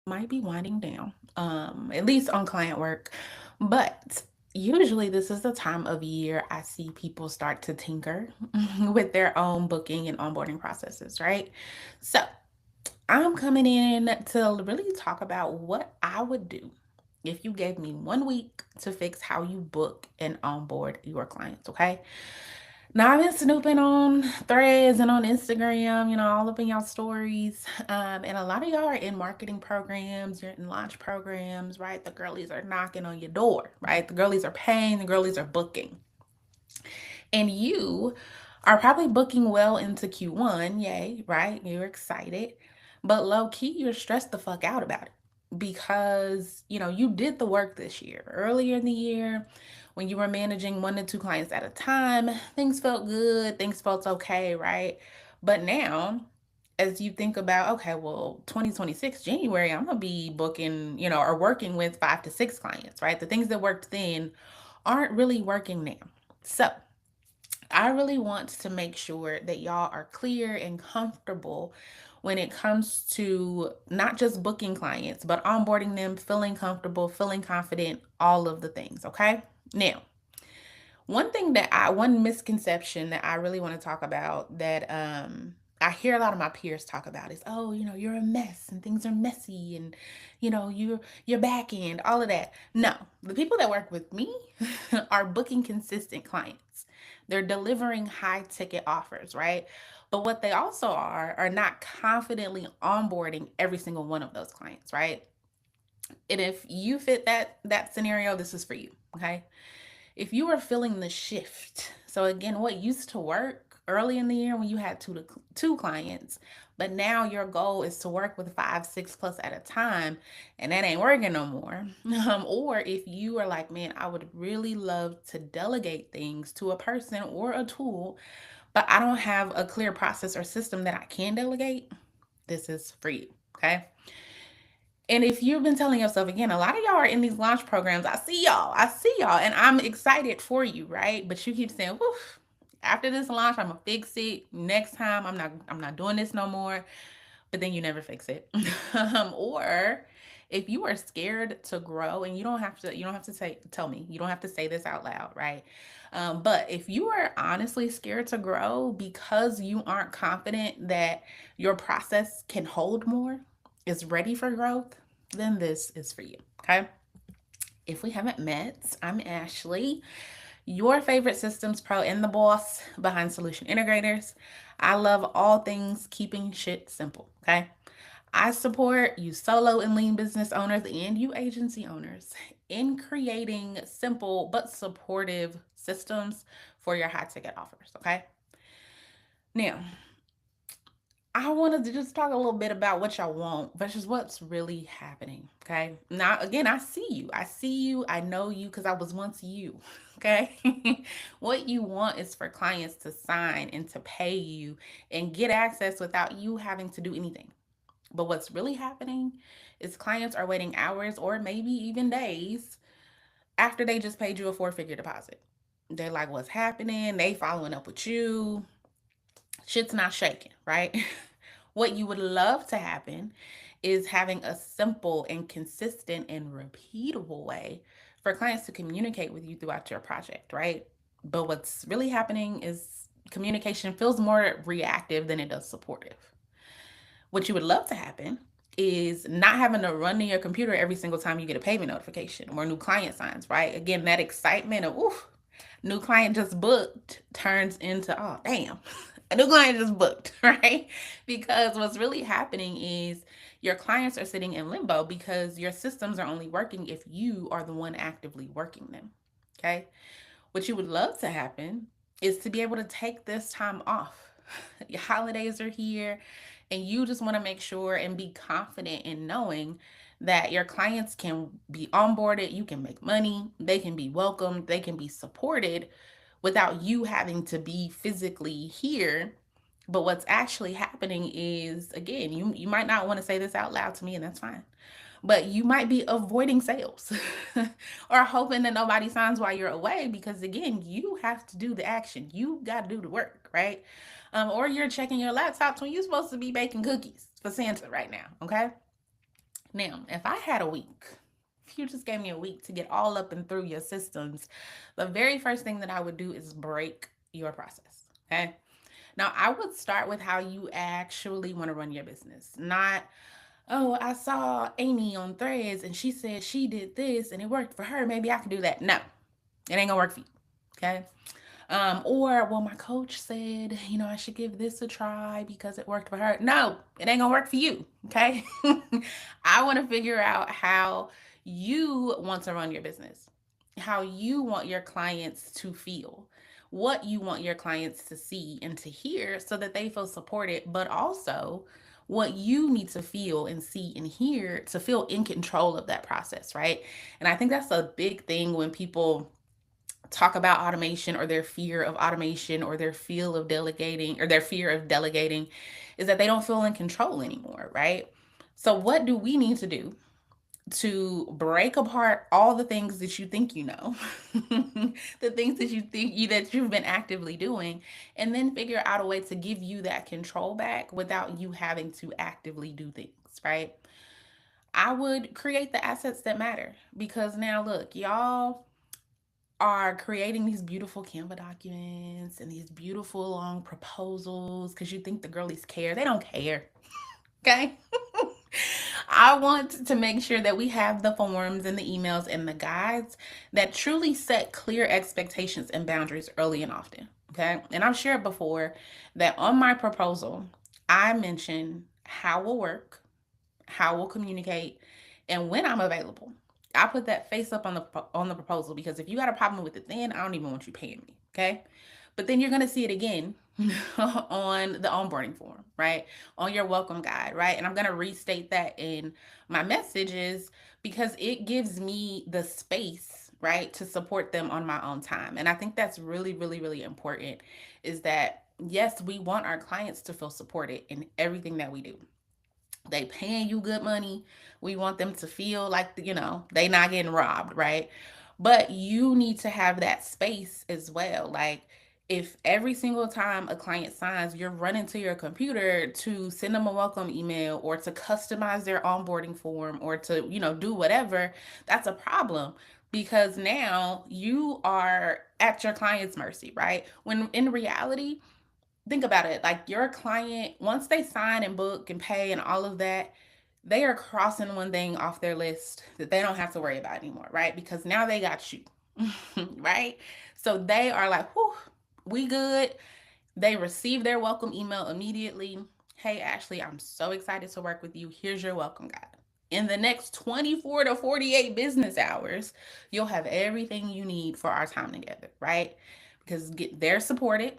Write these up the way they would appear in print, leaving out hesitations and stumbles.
might be winding down, at least on client work. But usually, this is the time of year I see people start to tinker with their own booking and onboarding processes, right? So, I'm coming in to really talk about what I would do if you gave me 1 week to fix how you book and onboard your clients, okay? Now I've been snooping on threads and on Instagram, all up in y'all stories. And a lot of y'all are in marketing programs, you're in launch programs, right? The girlies are knocking on your door, right? The girlies are paying, the girlies are booking. And you are probably booking well into Q1, yay, right? You're excited. But low key, you're stressed the fuck out about it because, you did the work this year. Earlier in the year, when you were managing 1 to 2 clients at a time, things felt good, things felt okay, right? But now, as you think about, okay, well, 2026 January, I'm gonna be booking, or working with 5 to 6 clients, right? The things that worked then aren't really working now. So, I really want to make sure that y'all are clear and comfortable when it comes to not just booking clients, but onboarding them, feeling comfortable, feeling confident, all of the things, okay? Now, one misconception that I really want to talk about that I hear a lot of my peers talk about is, oh, you're a mess and things are messy and you're back end, all of that. No, the people that work with me are booking consistent clients. They're delivering high ticket offers, right? But what they also are not confidently onboarding every single one of those clients, right? And if you fit that scenario, this is for you, okay? If you are feeling the shift, so again, what used to work early in the year when you had two clients, but now your goal is to work with 5, 6 plus at a time, and that ain't working no more. Or if you are like, man, I would really love to delegate things to a person or a tool, but I don't have a clear process or system that I can delegate, this is for you. Okay. And if you've been telling yourself, again, a lot of y'all are in these launch programs. I see y'all, and I'm excited for you, right? But you keep saying, woof, after this launch, I'm gonna fix it. Next time, I'm not doing this no more. But then you never fix it. Or if you are scared to grow, and you don't have to tell me, you don't have to say this out loud, right? But if you are honestly scared to grow because you aren't confident that your process can hold more, is ready for growth, then this is for you. Okay. If we haven't met, I'm Ashley, your favorite systems pro and the boss behind Solution Integrators. I love all things keeping shit simple. Okay. I support you solo and lean business owners and you agency owners in creating simple but supportive systems for your high ticket offers. Okay. Now, I wanted to just talk a little bit about what y'all want versus what's really happening. Okay. Now, again, I see you. I see you. I know you because I was once you. Okay. What you want is for clients to sign and to pay you and get access without you having to do anything. But what's really happening is clients are waiting hours or maybe even days after they just paid you a 4 figure deposit. They're like, what's happening? They following up with you. Shit's not shaking, right? What you would love to happen is having a simple and consistent and repeatable way for clients to communicate with you throughout your project, right? But what's really happening is communication feels more reactive than it does supportive. What you would love to happen is not having to run to your computer every single time you get a payment notification or new client signs, right? Again, that excitement of, oof, new client just booked turns into, oh, damn, a new client just booked, right? Because what's really happening is your clients are sitting in limbo because your systems are only working if you are the one actively working them, okay? What you would love to happen is to be able to take this time off. Your holidays are here, and you just want to make sure and be confident in knowing that your clients can be onboarded, you can make money, they can be welcomed, they can be supported without you having to be physically here. But what's actually happening is, again, you might not want to say this out loud to me, and that's fine, but you might be avoiding sales or hoping that nobody signs while you're away because, again, you have to do the action. You got to do the work, right? Or you're checking your laptops when you're supposed to be baking cookies for Santa right now, okay? Now, if I had a week, if you just gave me a week to get all up and through your systems, the very first thing that I would do is break your process. Okay. Now, I would start with how you actually want to run your business, not, oh, I saw Amy on threads and she said she did this and it worked for her. Maybe I could do that. No, it ain't gonna work for you. Okay. Or, well, my coach said, I should give this a try because it worked for her. No, it ain't gonna work for you. Okay. I want to figure out how you want to run your business, how you want your clients to feel, what you want your clients to see and to hear so that they feel supported, but also what you need to feel and see and hear to feel in control of that process, right? And I think that's a big thing when people talk about automation or their fear of automation or their fear of delegating is that they don't feel in control anymore, right? So what do we need to do to break apart all the things that you think you know, the things that you think that you've been actively doing, and then figure out a way to give you that control back without you having to actively do things, right? I would create the assets that matter because now look, y'all are creating these beautiful Canva documents and these beautiful long proposals because you think the girlies care. They don't care. Okay. I want to make sure that we have the forms and the emails and the guides that truly set clear expectations and boundaries early and often. Okay. And I've shared before that on my proposal, I mention how we'll work, how we'll communicate, and when I'm available. I put that face up on the proposal because if you got a problem with it, then I don't even want you paying me. Okay. But then you're gonna see it again on the onboarding form, right? On your welcome guide, right? And I'm gonna restate that in my messages because it gives me the space, right, to support them on my own time. And I think that's really, really, really important is that yes, we want our clients to feel supported in everything that we do. They paying you good money. We want them to feel like they not getting robbed, right? But you need to have that space as well. Like if every single time a client signs, you're running to your computer to send them a welcome email or to customize their onboarding form or to, do whatever, that's a problem because now you are at your client's mercy, right? When in reality, think about it, like your client, once they sign and book and pay and all of that, they are crossing one thing off their list that they don't have to worry about anymore, right? Because now they got you. Right? So they are like, whew, we good. They receive their welcome email immediately. Hey, Ashley, I'm so excited to work with you. Here's your welcome guide. In the next 24 to 48 business hours, you'll have everything you need for our time together, right? Because they're supported,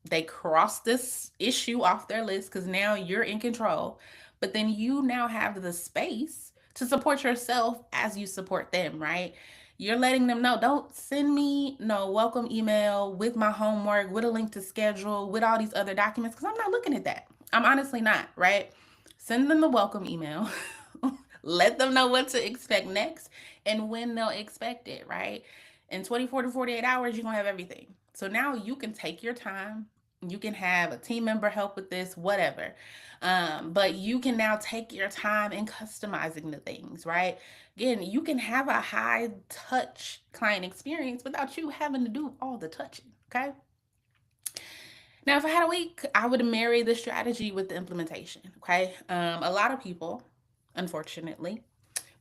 they cross this issue off their list because now you're in control. But then you now have the space to support yourself as you support them, right? You're letting them know, don't send me no welcome email with my homework, with a link to schedule, with all these other documents, because I'm not looking at that. I'm honestly not, right? Send them the welcome email. Let them know what to expect next and when they'll expect it, right? In 24 to 48 hours, you're going to have everything. So now you can take your time. You can have a team member help with this, whatever. But you can now take your time in customizing the things, right? Again, you can have a high touch client experience without you having to do all the touching, okay? Now, if I had a week, I would marry the strategy with the implementation, okay? A lot of people, unfortunately,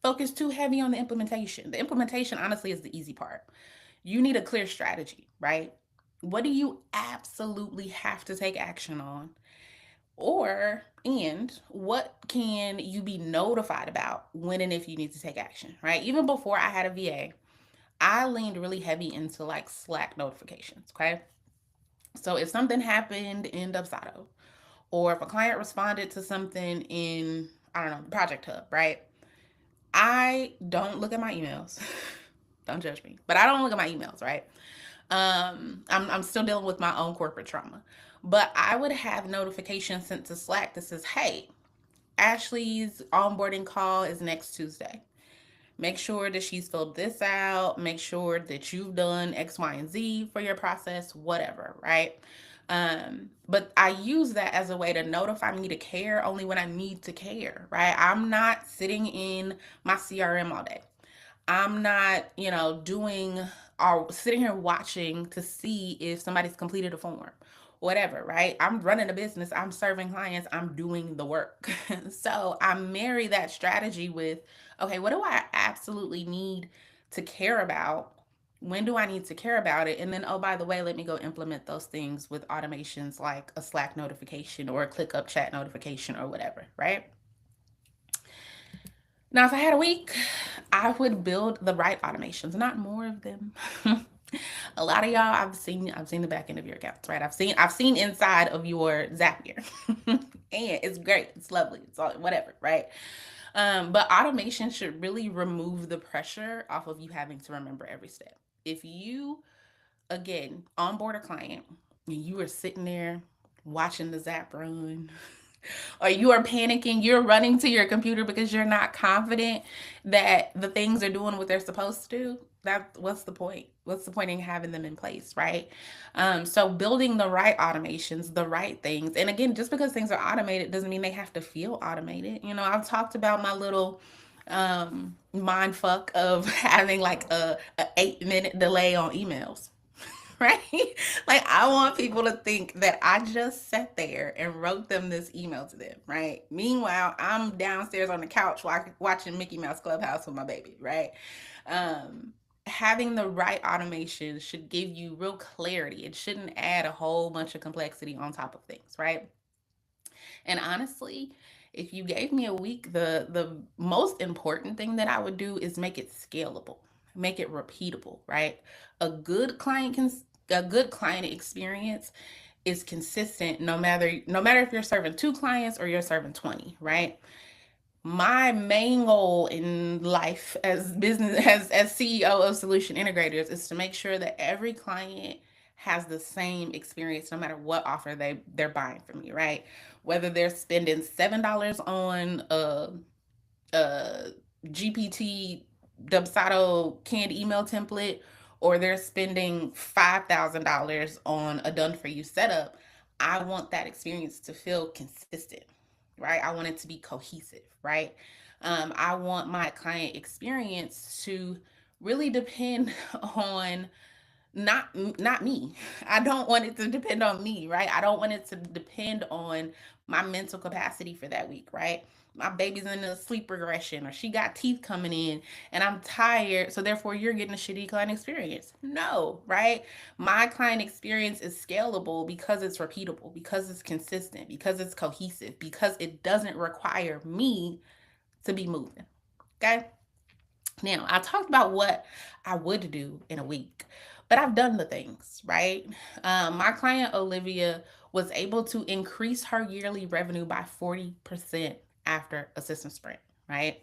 focus too heavy on the implementation. The implementation, honestly, is the easy part. You need a clear strategy, right? What do you absolutely have to take action on? And what can you be notified about when and if you need to take action, right? Even before I had a VA, I leaned really heavy into like Slack notifications, okay? So if something happened in Dubsado, or if a client responded to something in, I don't know, Project Hub, right? I don't look at my emails. Don't judge me, but I don't look at my emails, right? I'm still dealing with my own corporate trauma, but I would have notifications sent to Slack that says, "Hey, Ashley's onboarding call is next Tuesday. Make sure that she's filled this out. Make sure that you've done X, Y, and Z for your process, whatever, right?" But I use that as a way to notify me to care only when I need to care, right? I'm not sitting in my CRM all day. I'm not, doing or sitting here watching to see if somebody's completed a form, whatever, right? I'm running a business, I'm serving clients, I'm doing the work. So I marry that strategy with, okay, what do I absolutely need to care about? When do I need to care about it? And then, oh, by the way, let me go implement those things with automations like a Slack notification or a ClickUp chat notification or whatever, right? Now, if I had a week, I would build the right automations, not more of them. A lot of y'all, I've seen the back end of your accounts, right? I've seen inside of your Zapier, and it's great, it's lovely, it's all whatever, right? But automation should really remove the pressure off of you having to remember every step. If you, again, onboard a client and you are sitting there watching the Zap run, or you are panicking, you're running to your computer because you're not confident that the things are doing what they're supposed to do, that what's the point? What's the point in having them in place, right? So building the right automations, the right things. And again, just because things are automated doesn't mean they have to feel automated. I've talked about my little mind fuck of having like a 8-minute delay on emails. Right? Like, I want people to think that I just sat there and wrote them this email to them, right? Meanwhile, I'm downstairs on the couch watching Mickey Mouse Clubhouse with my baby, right? Having the right automation should give you real clarity. It shouldn't add a whole bunch of complexity on top of things, right? And honestly, if you gave me a week, the most important thing that I would do is make it scalable, make it repeatable, right? A good client can a good client experience is consistent no matter if you're serving two clients or you're serving 20, right? My main goal in life as business as CEO of solution integrators is to make sure that every client has the same experience no matter what offer they're buying from me, right? Whether they're spending $7 on a GPT Dubsado canned email template, or they're spending $5,000 on a done for you setup, I want that experience to feel consistent, right? I want it to be cohesive, right? I want my client experience to really depend on not me. I don't want it to depend on me, right? I don't want it to depend on my mental capacity for that week, right? My baby's in a sleep regression, or she got teeth coming in and I'm tired, so therefore you're getting a shitty client experience. No, right? My client experience is scalable because it's repeatable, because it's consistent, because it's cohesive, because it doesn't require me to be moving. Okay? Now, I talked about what I would do in a week, but I've done the things, right? My client Olivia was able to increase her yearly revenue by 40% after a system sprint, right?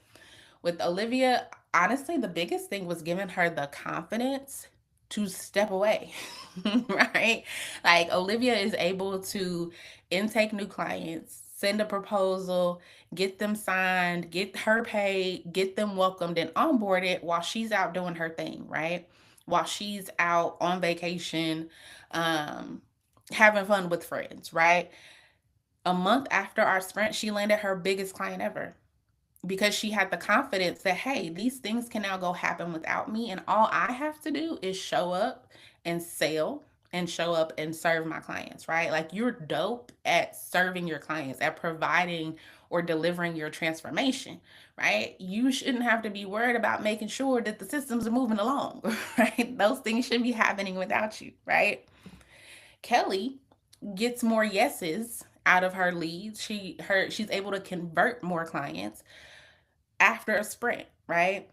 With Olivia, honestly, the biggest thing was giving her the confidence to step away, right? Like, Olivia is able to intake new clients, send a proposal, get them signed, get her paid, get them welcomed and onboarded while she's out doing her thing, right? While she's out on vacation, um, having fun with friends, right? A month after our sprint, she landed her biggest client ever because she had the confidence that, hey, these things can now go happen without me. And all I have to do is show up and sell and show up and serve my clients, right? Like, you're dope at serving your clients, at providing or delivering your transformation, right? You shouldn't have to be worried about making sure that the systems are moving along, right? Those things should be happening without you, right? Kelly gets more yeses out of her leads. She's able to convert more clients after a sprint, right?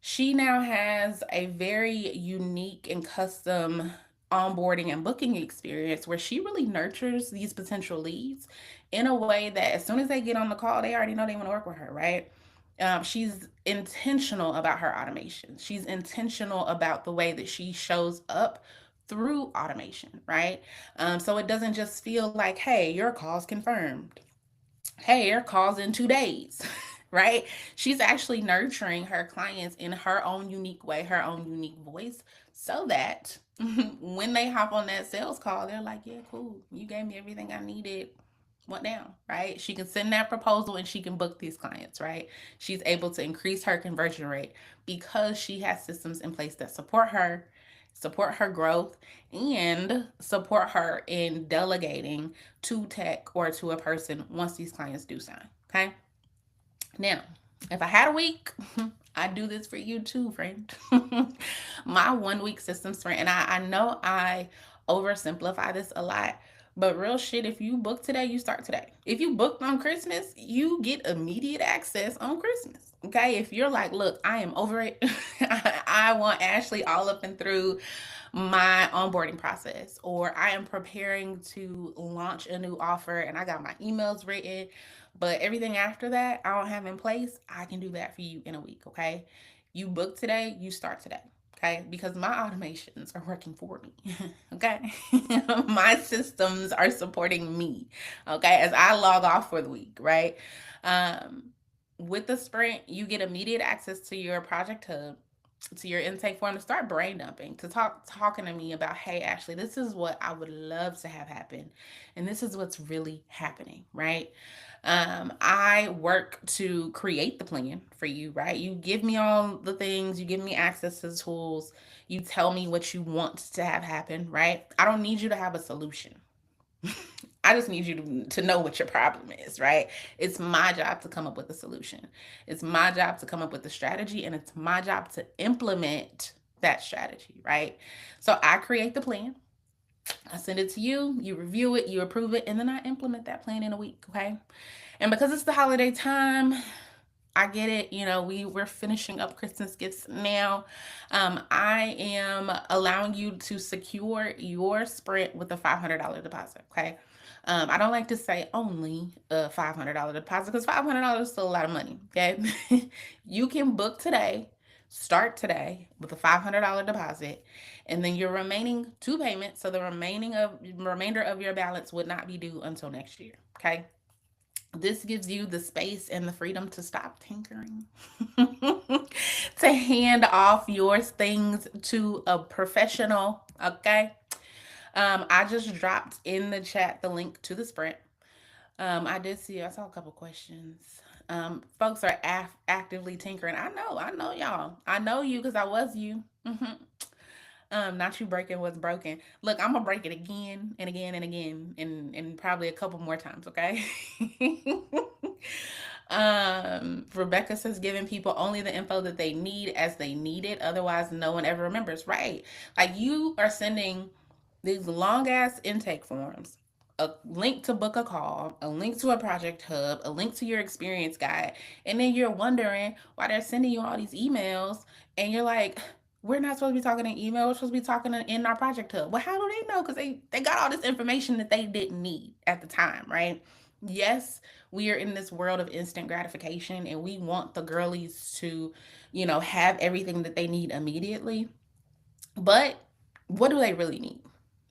She now has a very unique and custom onboarding and booking experience where she really nurtures these potential leads in a way that as soon as they get on the call, they already know they want to work with her, right? She's intentional about her automation. She's intentional about the way that she shows up through automation, right? So it doesn't just feel like, hey, your call's confirmed. Hey, your call's in 2 days. Right? She's actually nurturing her clients in her own unique way, her own unique voice so that when they hop on that sales call, they're like, yeah, cool. You gave me everything I needed. What now, right? She can send that proposal and she can book these clients, right? She's able to increase her conversion rate because she has systems in place that support her growth, and support her in delegating to tech or to a person once these clients do sign. Okay. Now, if I had a week, I do this for you too, friend. My 1 week system sprint, and I know I oversimplify this a lot, but real shit, if you book today, you start today. If you booked on Christmas, you get immediate access on Christmas. Okay. If you're like, look, I am over it, I want Ashley all up and through my onboarding process, or I am preparing to launch a new offer and I got my emails written, but everything after that I don't have in place, I can do that for you in a week. Okay. You book today, you start today. Okay. Because my automations are working for me. Okay. My systems are supporting me. Okay. As I log off for the week, right? Um, with the sprint, you get immediate access to your project hub, to your intake form, to start brain dumping, to talking to me about, hey, Ashley, this is what I would love to have happen, and this is what's really happening, right? I work to create the plan for you, right? You give me all the things, you give me access to the tools, you tell me what you want to have happen, right? I don't need you to have a solution. I just need you to know what your problem is, right? It's my job to come up with a solution. It's my job to come up with the strategy, and it's my job to implement that strategy, right? So I create the plan, I send it to you, you review it, you approve it, and then I implement that plan in a week, okay? And because it's the holiday time, I get it. We're finishing up Christmas gifts now. I am allowing you to secure your sprint with a $500 deposit. Okay. I don't like to say only a $500 deposit because $500 is still a lot of money. Okay. You can book today, start today with a $500 deposit, and then your remaining two payments. So the remainder of your balance would not be due until next year. Okay. This gives you the space and the freedom to stop tinkering, to hand off your things to a professional. Okay. I just dropped in the chat the link to the sprint. I saw a couple questions. Folks are actively tinkering. I know y'all. I know you because I was you. Not you breaking what's broken. Look, I'm gonna break it again and again and again, and probably a couple more times. Okay. Rebecca says giving people only the info that they need as they need it. Otherwise, no one ever remembers. Right? Like you are sending these long ass intake forms, a link to book a call, a link to a project hub, a link to your experience guide, and then you're wondering why they're sending you all these emails, and you're like, we're not supposed to be talking in email. We're supposed to be talking in our project hub. Well, how do they know? Because they got all this information that they didn't need at the time, right? Yes, we are in this world of instant gratification, and we want the girlies to, have everything that they need immediately. But what do they really need?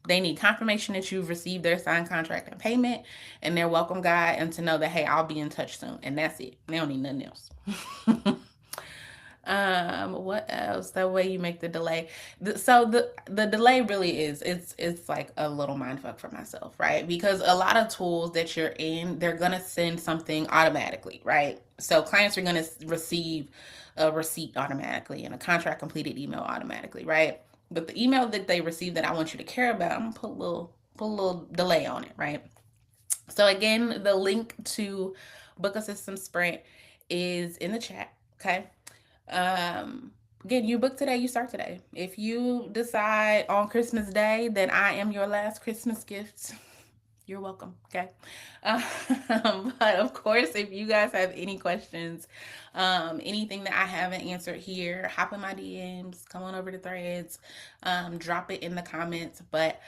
They need confirmation that you've received their signed contract and payment and their welcome guide, and to know that, hey, I'll be in touch soon. And that's it. They don't need nothing else. What else? That way you make the delay. So the delay really is, it's like a little mind fuck for myself, right? Because a lot of tools that you're in, they're gonna send something automatically, right? So clients are gonna receive a receipt automatically and a contract completed email automatically, right? But the email that they receive that I want you to care about, I'm gonna put a little delay on it, right? So again, the link to book a system sprint is in the chat. Okay. Again, you book today, you start today. If you decide on Christmas Day that I am your last Christmas gift, you're welcome. Okay. But of course, if you guys have any questions, anything that I haven't answered here, hop in my DMs, come on over to Threads, drop it in the comments. But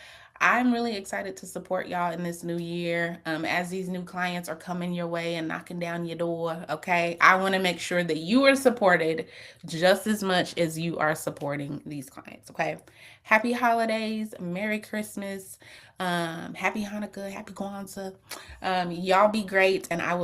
I'm really excited to support y'all in this new year, as these new clients are coming your way and knocking down your door. Okay. I want to make sure that you are supported just as much as you are supporting these clients. Okay. Happy holidays. Merry Christmas. Happy Hanukkah. Happy Kwanzaa. Y'all be great. And I will